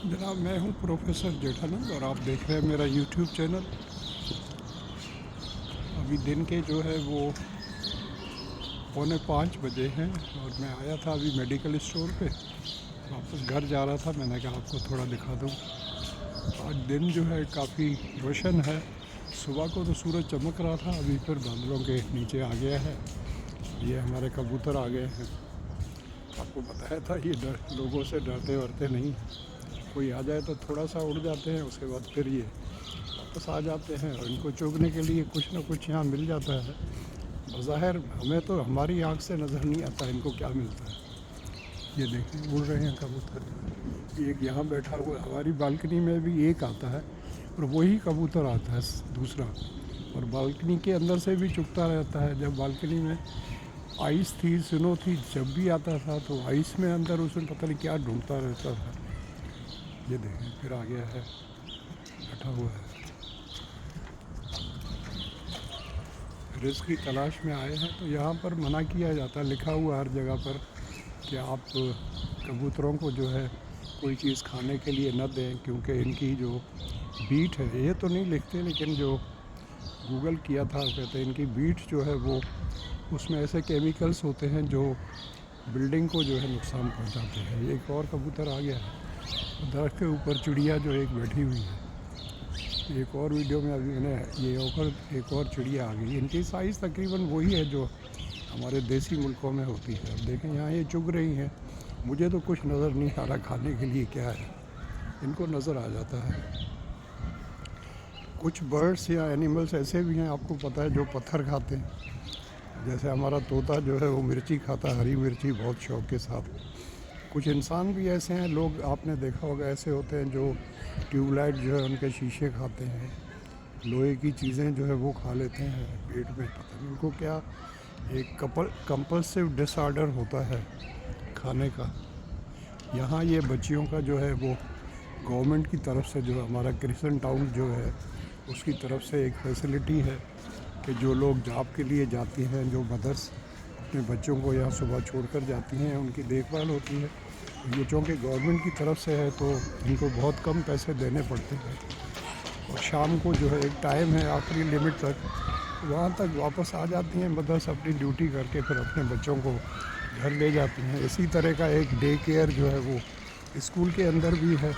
जनाब, मैं हूं प्रोफेसर जेठानंद और आप देख रहे हैं मेरा यूट्यूब चैनल। अभी दिन के जो है वो 4:45 बजे हैं और मैं आया था अभी मेडिकल स्टोर पे। वापस घर जा रहा था, मैंने कहा आपको थोड़ा दिखा दूं। आज दिन जो है काफ़ी रोशन है। सुबह को तो सूरज चमक रहा था, अभी फिर बादलों के नीचे आ गया है। ये हमारे कबूतर आ गए हैं। आपको बताया था ये लोगों से डरते वरते नहीं। कोई आ जाए तो थोड़ा सा उड़ जाते हैं, उसके बाद फिर ये वापस आ जाते हैं और इनको चुगने के लिए कुछ ना कुछ यहाँ मिल जाता है। बज़ाहिर हमें तो हमारी आँख से नज़र नहीं आता इनको क्या मिलता है। ये देखें, उड़ रहे हैं कबूतर। एक यहाँ बैठा हुआ, हमारी बालकनी में भी एक आता है और वही कबूतर आता है दूसरा, और बालकनी के अंदर से भी चुगता रहता है। जब बालकनी में आइस थी, स्नो थी, जब भी आता था तो आइस में अंदर उसमें पता नहीं क्या ढूंढता रहता था। ये देखें, फिर आ गया है, बैठा हुआ है। रिस्क की तलाश में आए हैं तो यहाँ पर मना किया जाता है, लिखा हुआ हर जगह पर कि आप कबूतरों को जो है कोई चीज़ खाने के लिए न दें, क्योंकि इनकी जो बीट है, ये तो नहीं लिखते लेकिन जो गूगल किया था कहते हैं इनकी बीट जो है वो, उसमें ऐसे केमिकल्स होते हैं जो बिल्डिंग को जो है नुकसान पहुंचाते हैं। एक और कबूतर आ गया है दरख्त के ऊपर, चिड़िया जो एक बैठी हुई है। एक और वीडियो में अभी मैंने एक और चिड़िया आ गई। इनकी साइज़ तकरीबन वही है जो हमारे देसी मुल्कों में होती है। अब देखें, यहाँ ये चुग रही हैं। मुझे तो कुछ नज़र नहीं आ रहा खाने के लिए क्या है, इनको नज़र आ जाता है। कुछ बर्ड्स या एनिमल्स ऐसे भी हैं, आपको पता है, जो पत्थर खाते हैं। जैसे हमारा तोता जो है वो मिर्ची खाता है, हरी मिर्ची बहुत शौक़ के साथ। कुछ इंसान भी ऐसे हैं, लोग आपने देखा होगा ऐसे होते हैं जो ट्यूबलाइट जो है उनके शीशे खाते हैं, लोहे की चीज़ें जो है वो खा लेते हैं पेट में। पता नहीं उनको क्या एक कंपल्सिव डिसऑर्डर होता है खाने का। यहाँ ये बच्चियों का जो है वो गवर्नमेंट की तरफ से, जो हमारा क्रिस्टन टाउन जो है उसकी तरफ से एक फैसिलिटी है कि जो लोग जॉब के लिए जाती हैं, जो मदर्स अपने बच्चों को यहाँ सुबह छोड़कर जाती हैं, उनकी देखभाल होती है। ये चूँकि गवर्नमेंट की तरफ से है तो इनको बहुत कम पैसे देने पड़ते हैं, और शाम को जो है एक टाइम है आखिरी लिमिट तक, वहाँ तक वापस आ जाती हैं मदर्स अपनी ड्यूटी करके, फिर अपने बच्चों को घर ले जाती हैं। इसी तरह का एक डे केयर जो है वो स्कूल के अंदर भी है,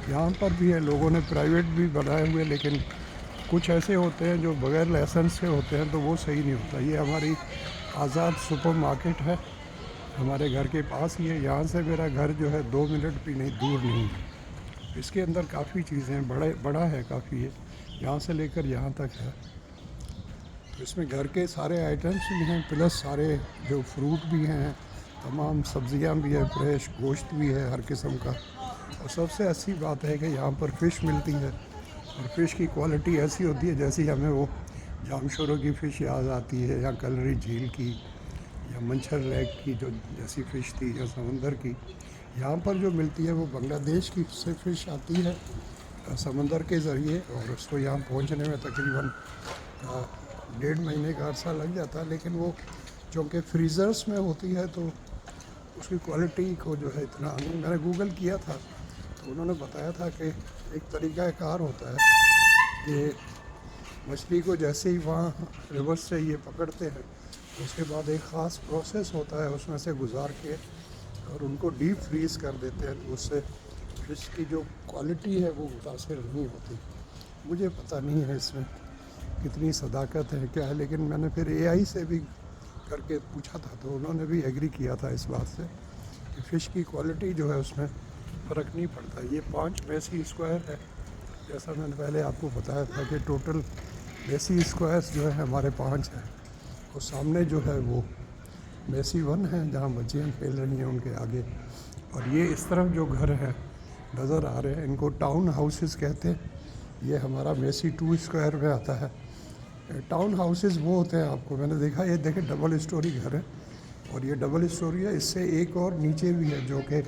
यहाँ पर भी है। लोगों ने प्राइवेट भी बनाए हुए, लेकिन कुछ ऐसे होते हैं जो बगैर लाइसेंस के होते हैं तो वो सही नहीं होता। ये हमारी आज़ाद सुपर मार्केट है, हमारे घर के पास ही है। यहाँ से मेरा घर जो है 2 मिनट भी नहीं दूर नहीं है। इसके अंदर काफ़ी चीज़ें हैं, बड़ा है काफ़ी है, यहाँ से लेकर यहाँ तक है। तो इसमें घर के सारे आइटम्स भी हैं, प्लस सारे जो फ्रूट भी हैं, तमाम सब्जियां भी है, फ्रेश गोश्त भी है हर किस्म का। और सबसे अच्छी बात है कि यहाँ पर फ़िश मिलती है, और फ़िश की क्वालिटी ऐसी होती है जैसी हमें वो जामशोरों की फ़िश याद आती है, या कलरी झील की, या मंछर लेक की जो जैसी फ़िश थी, या समंदर की। यहाँ पर जो मिलती है वो बांग्लादेश की से फ़िश आती है समंदर के ज़रिए, और उसको यहाँ पहुँचने में तकरीबन 1.5 महीने का अर्सा लग जाता है। लेकिन वो चूँकि फ्रीज़र्स में होती है तो उसकी क्वालिटी को जो है इतना, मैंने गूगल किया था तो उन्होंने बताया था कि एक तरीक़ाकार होता है कि मछली को जैसे ही वहाँ रिवर्स से ये पकड़ते हैं, उसके बाद एक ख़ास प्रोसेस होता है उसमें से गुजार के, और उनको डीप फ्रीज़ कर देते हैं, तो उससे फ़िश की जो क्वालिटी है वो मुतासिर नहीं होती। मुझे पता नहीं है इसमें कितनी सदाकत है क्या है, लेकिन मैंने फिर एआई से भी करके पूछा था तो उन्होंने भी एग्री किया था इस बात से कि फ़िश की क्वालिटी जो है उसमें फ़र्क नहीं पड़ता। ये 5 मेसी स्क्वायर है, जैसा मैंने पहले आपको बताया था कि टोटल मेसी स्क्वायर्स जो है हमारे 5 हैं, और सामने जो है वो मेसी 1 है जहाँ बच्चियाँ खेल रही हैं उनके आगे। और ये इस तरफ जो घर है नज़र आ रहे हैं, इनको टाउन हाउसेस कहते हैं। ये हमारा मेसी 2 स्क्वायर में आता है। टाउन हाउसेस वो होते हैं, आपको मैंने देखा, ये देखे डबल स्टोरी घर है, और ये डबल स्टोरी है, इससे एक और नीचे भी है जो कि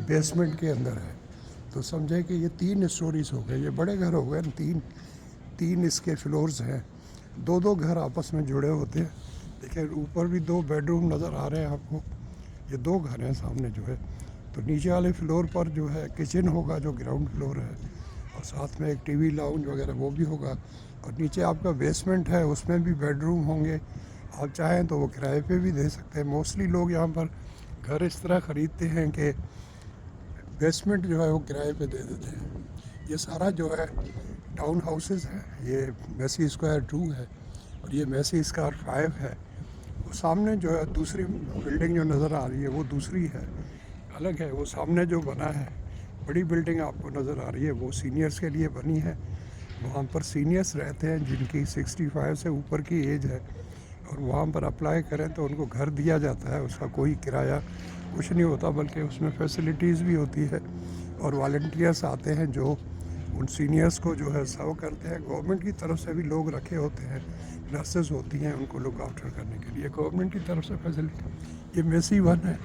बेसमेंट के अंदर है। तो समझे कि ये 3 स्टोरीज़ हो गए, ये बड़े घर हो गए। तीन इसके फ्लोर्स हैं, 2-2 घर आपस में जुड़े होते हैं। देखिए ऊपर भी 2 बेडरूम नज़र आ रहे हैं आपको। ये 2 घर हैं सामने जो है, तो नीचे वाले फ्लोर पर जो है किचन होगा जो ग्राउंड फ्लोर है, और साथ में एक टीवी लाउंज वगैरह वो भी होगा। और नीचे आपका बेसमेंट है, उसमें भी बेडरूम होंगे। आप चाहें तो वो किराए पे भी दे सकते हैं। मोस्टली लोग यहाँ पर घर इस तरह ख़रीदते हैं कि बेसमेंट जो है वो किराए पे दे देते हैं। ये सारा जो है टाउन हाउसेस है। ये मेसी स्क्वायर 2 है और ये मेसी स्क्वायर 5 है। वो सामने जो है दूसरी बिल्डिंग जो नज़र आ रही है वो दूसरी है, अलग है। वो सामने जो बना है बड़ी बिल्डिंग आपको नज़र आ रही है वो सीनियर्स के लिए बनी है। वहाँ पर सीनियर्स रहते हैं जिनकी 65 से ऊपर की एज है, और वहाँ पर अप्लाई करें तो उनको घर दिया जाता है। उसका कोई किराया कुछ नहीं होता, बल्कि उसमें फैसिलिटीज़ भी होती है, और वॉलंटियर्स आते हैं जो उन सीनियर्स को जो है सर्व करते हैं। गवर्नमेंट की तरफ से भी लोग रखे होते हैं, नर्सेज होती हैं उनको लुक आफ्टर करने के लिए, गवर्नमेंट की तरफ से फैसिलिटी। ये मेसी 1 है,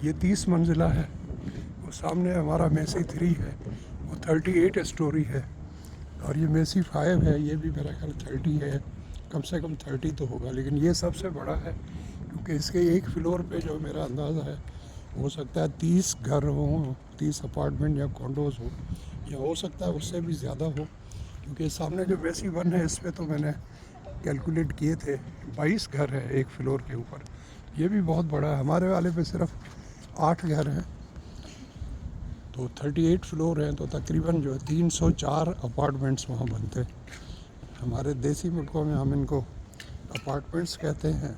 ये 30 मंजिला है। वो सामने हमारा मेसी 3 है, वो 38 स्टोरी है। और ये मेसी 5 है, ये भी मेरा ख्याल 30 है, कम से कम 30 तो होगा। लेकिन ये सबसे बड़ा है क्योंकि इसके एक फ्लोर पे जो मेरा अंदाज़ा है हो सकता है 30 घर हों, 30 अपार्टमेंट या कॉन्डोज हो, या हो सकता है उससे भी ज़्यादा हो। क्योंकि सामने जो मेसी 1 है इस पर तो मैंने कैलकुलेट किए थे 22 घर है एक फ्लोर के ऊपर। ये भी बहुत बड़ा है। हमारे वाले पे सिर्फ 8 घर हैं, तो 38 फ्लोर हैं, तो तकरीबन जो है 304 अपार्टमेंट्स वहाँ बनते हैं। हमारे देसी मुल्कों में हम इनको अपार्टमेंट्स कहते हैं,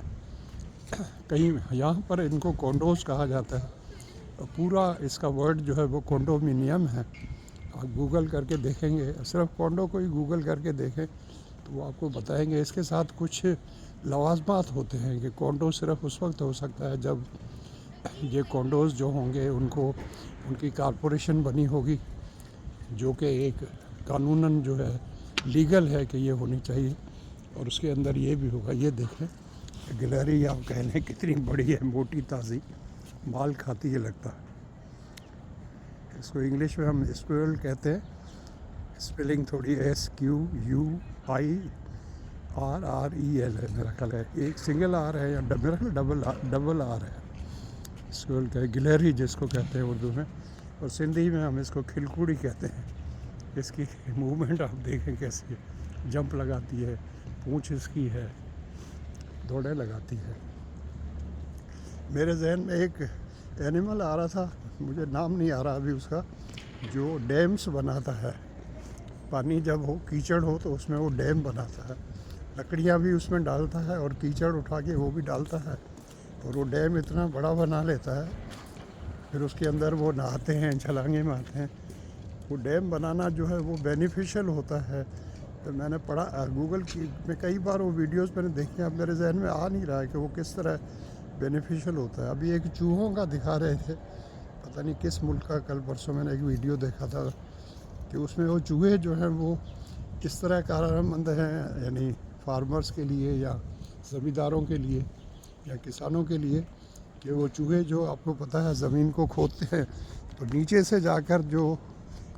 कहीं यहाँ पर इनको कॉन्डोज कहा जाता है। पूरा इसका वर्ड जो है वो कॉन्डोमिनियम है। आप गूगल करके देखेंगे, सिर्फ कॉन्डो को ही गूगल करके देखें तो वो आपको बताएंगे। इसके साथ कुछ लवाजमात होते हैं कि कॉन्डो सिर्फ उस वक्त हो सकता है जब ये कॉन्डोज जो होंगे उनको उनकी कॉरपोरेशन बनी होगी, जो कि एक कानूनन जो है लीगल है कि ये होनी चाहिए, और उसके अंदर ये भी होगा। ये देखें गैलरी, आप कह लें कितनी बड़ी है, मोटी ताज़ी माल खाती है लगता है। इसको इंग्लिश में हम स्क्वेल कहते हैं, स्पेलिंग थोड़ी SQUIRREL है मेरा ख्याल है। एक सिंगल आर है या मेरा ख्याल डबल आर है। स्क्वेल का गिलहरी जिसको कहते हैं उर्दू में, और सिंधी में हम इसको खिलकुड़ी कहते हैं। इसकी मूवमेंट आप देखें कैसी है, जंप लगाती है, पूँछ इसकी है, दौड़े लगाती है। मेरे जहन में एक एनिमल आ रहा था, मुझे नाम नहीं आ रहा अभी उसका, जो डैम्स बनाता है। पानी जब हो, कीचड़ हो, तो उसमें वो डैम बनाता है। लकड़ियाँ भी उसमें डालता है और कीचड़ उठा के वो भी डालता है, और वो डैम इतना बड़ा बना लेता है। फिर उसके अंदर वो नहाते हैं, छलांगे मारते हैं। वो डैम बनाना जो है वो बेनिफिशियल होता है। तो मैंने पढ़ा गूगल की में कई बार वो वीडियोस मैंने देखे, अब मेरे जहन में आ नहीं रहा है कि वो किस तरह बेनिफिशियल होता है। अभी एक चूहों का दिखा रहे थे, पता नहीं किस मुल्क का, कल परसों मैंने एक वीडियो देखा था कि उसमें वो चूहे जो हैं वो किस तरह कारआमद हैं, यानी फार्मर्स के लिए या ज़मींदारों के लिए या किसानों के लिए, कि वो चूहे जो आपको पता है ज़मीन को खोदते हैं, तो नीचे से जाकर जो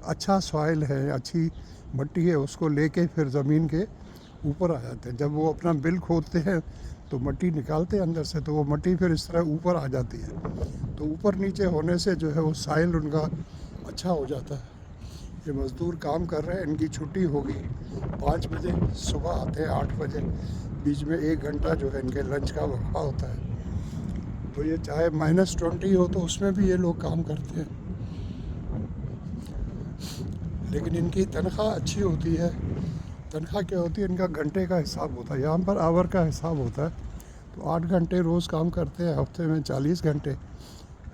अच्छा सॉइल है, अच्छी मट्टी है, उसको लेके फिर ज़मीन के ऊपर आ जाते हैं। जब वो अपना बिल खोदते हैं तो मट्टी निकालते हैं अंदर से, तो वो मट्टी फिर इस तरह ऊपर आ जाती है। तो ऊपर नीचे होने से जो है वो सॉइल उनका अच्छा हो जाता है। ये मज़दूर काम कर रहे हैं, इनकी छुट्टी होगी 5 बजे, सुबह आते हैं 8 बजे, बीच में 1 घंटा जो है इनके लंच का वक्फा होता है। तो ये चाहे -20 हो तो उसमें भी ये लोग काम करते हैं, लेकिन इनकी तनख्वाह अच्छी होती है। तनख्वाह क्या होती है, इनका घंटे का हिसाब होता है। यहाँ पर आवर का हिसाब होता है, तो 8 घंटे रोज़ काम करते हैं, हफ्ते में 40 घंटे।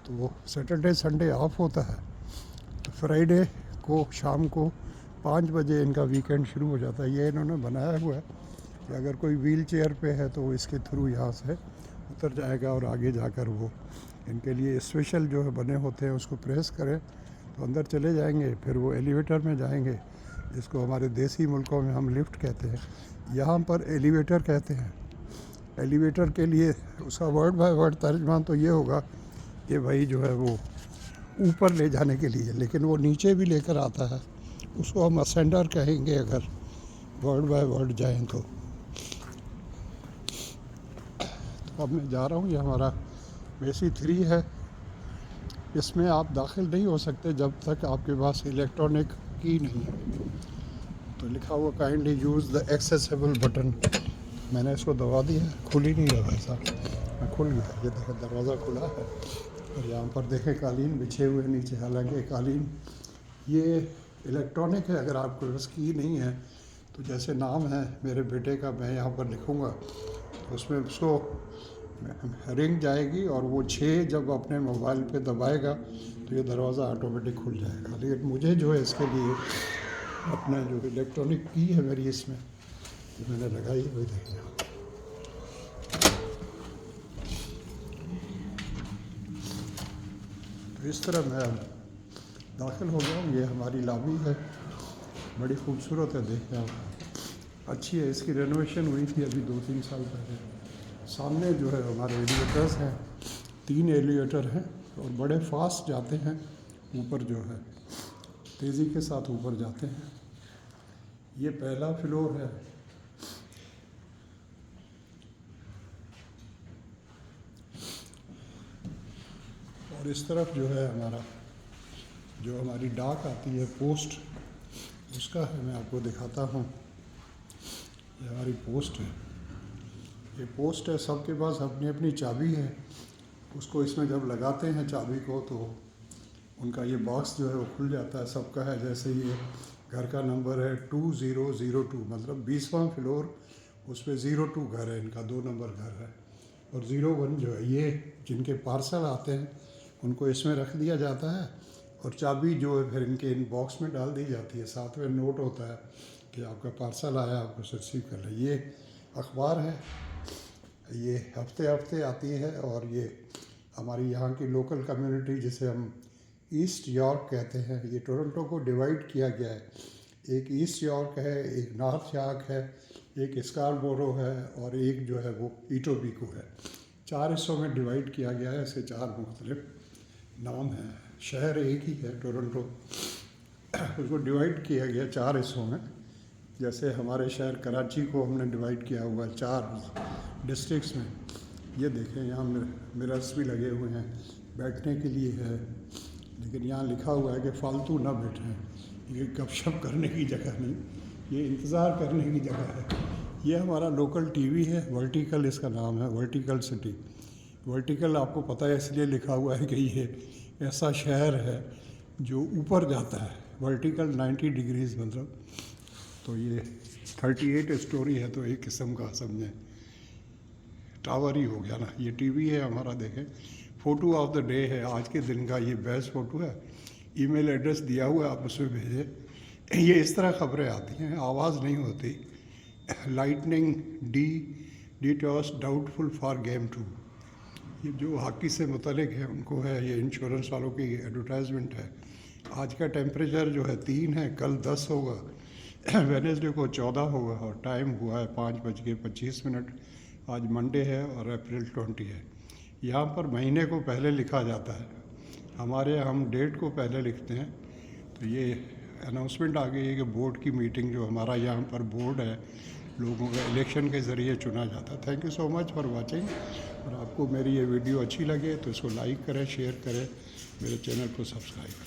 तो सैटरडे संडे ऑफ होता है, तो फ्राइडे को शाम को 5 बजे इनका वीकेंड शुरू हो जाता है। ये इन्होंने बनाया हुआ है कि अगर कोई व्हील चेयर पे है तो इसके थ्रू यहाँ से उतर जाएगा, और आगे जाकर वो इनके लिए स्पेशल जो है बने होते हैं, उसको प्रेस करें तो अंदर चले जाएंगे। फिर वो एलिवेटर में जाएंगे, जिसको हमारे देसी मुल्कों में हम लिफ्ट कहते हैं, यहाँ पर एलिवेटर कहते हैं। एलिवेटर के लिए उसका वर्ड बाय वर्ड तर्जमा तो ये होगा कि भाई जो है वो ऊपर ले जाने के लिए, लेकिन वो नीचे भी लेकर आता है। उसको हम असेंडर कहेंगे अगर वर्ड बाय वर्ड जाएं तो। अब मैं जा रहा हूँ, ये हमारा मेसी 3 है, इसमें आप दाखिल नहीं हो सकते जब तक आपके पास इलेक्ट्रॉनिक की नहीं है। तो लिखा हुआ kindly use the accessible button. मैंने इसको दबा दिया, खुल ही नहीं रहा ऐसा, खुल गया। ये देखें दरवाज़ा खुला है और यहाँ पर देखें कालीन बिछे हुए नीचे। हालांकि कालीन ये इलेक्ट्रॉनिक है, अगर आपके पास की नहीं है तो जैसे नाम है मेरे बेटे का, मैं यहाँ पर लिखूँगा तो उसमें उसको रिंग जाएगी और वो 6 जब अपने मोबाइल पे दबाएगा तो ये दरवाज़ा ऑटोमेटिक खुल जाएगा। लेकिन मुझे जो है इसके लिए अपना जो इलेक्ट्रॉनिक की है मेरी इसमें, तो मैंने लगाई हुई देखी। तो इस तरह मैं दाखिल हो गया हूँ। ये हमारी लॉबी है, बड़ी खूबसूरत है, देखें आप, अच्छी है। इसकी रेनोवेशन हुई थी अभी 2-3 साल पहले। सामने जो है हमारे एलिवेटर्स हैं, 3 एलिवेटर हैं और बड़े फास्ट जाते हैं ऊपर, जो है तेज़ी के साथ ऊपर जाते हैं। ये पहला फ्लोर है। और इस तरफ जो है हमारा, जो हमारी डाक आती है पोस्ट, उसका है, मैं आपको दिखाता हूँ। ये हमारी पोस्ट है, ये पोस्ट है। सबके पास अपनी अपनी चाबी है। उसको इसमें जब लगाते हैं चाबी को तो उनका ये बॉक्स जो है वो खुल जाता है। सबका है, जैसे ये घर का नंबर है 2002, मतलब 20वां फ्लोर, उस पर 02 घर है, इनका 2 नंबर घर है। और 01 जो है, ये जिनके पार्सल आते हैं उनको इसमें रख दिया जाता है और चाबी जो है फिर इनके इन बॉक्स में डाल दी जाती है। साथ में नोट होता है कि आपका पार्सल आया, आपको रिसीव कर लें। ये अखबार है, ये हफ्ते हफ्ते आती है और ये हमारी यहाँ की लोकल कम्युनिटी, जिसे हम ईस्ट यॉर्क कहते हैं, ये टोरंटो को डिवाइड किया गया है। एक ईस्ट यॉर्क है, एक नॉर्थ यॉर्क है, एक स्कारबोरो है और एक जो है वो इटोबिको है। 4 हिस्सों में डिवाइड किया गया है। इसके 4 मुख्तलिफ नाम हैं। शहर एक ही है टोरंटो, उसको डिवाइड किया गया 4 हिस्सों में। जैसे हमारे शहर कराची को हमने डिवाइड किया हुआ है 4 डिस्ट्रिक्ट्स में। ये देखें यहाँ मिरर्स भी लगे हुए हैं, बैठने के लिए है, लेकिन यहाँ लिखा हुआ है कि फालतू ना बैठें। ये गपशप करने की जगह नहीं, ये इंतज़ार करने की जगह है। ये हमारा लोकल टीवी है, वर्टिकल इसका नाम है, वर्टिकल सिटी। वर्टिकल आपको पता है इसलिए लिखा हुआ है कि ये ऐसा शहर है जो ऊपर जाता है। वर्टिकल 90 डिग्रीज मतलब, तो ये 38 स्टोरी है, तो एक किस्म का समझें टावर ही हो गया ना। ये टीवी है हमारा, देखें फ़ोटो ऑफ द डे है, आज के दिन का ये बेस्ट फ़ोटो है। ईमेल एड्रेस दिया हुआ है, आप उसमें भेजें। ये इस तरह खबरें आती हैं, आवाज़ नहीं होती। लाइटनिंग डिटॉस डाउटफुल फॉर गेम 2, ये जो हॉकी से मुतलिक है उनको है, ये इंश्योरेंस वालों की एडवर्टाइजमेंट है। आज का टेम्परेचर जो है 3 है, कल 10 होगा, वेडनेसडे को 14 होगा और टाइम हुआ है 5:25। आज मंडे है और अप्रैल 20 है। यहाँ पर महीने को पहले लिखा जाता है, हमारे यहाँ हम डेट को पहले लिखते हैं। तो ये अनाउंसमेंट आ गई है कि बोर्ड की मीटिंग, जो हमारा यहाँ पर बोर्ड है, लोगों का इलेक्शन के ज़रिए चुना जाता है। Thank you so much for watching. और आपको मेरी ये वीडियो अच्छी लगे तो इसको लाइक करें, शेयर करें, मेरे चैनल को सब्सक्राइब करें।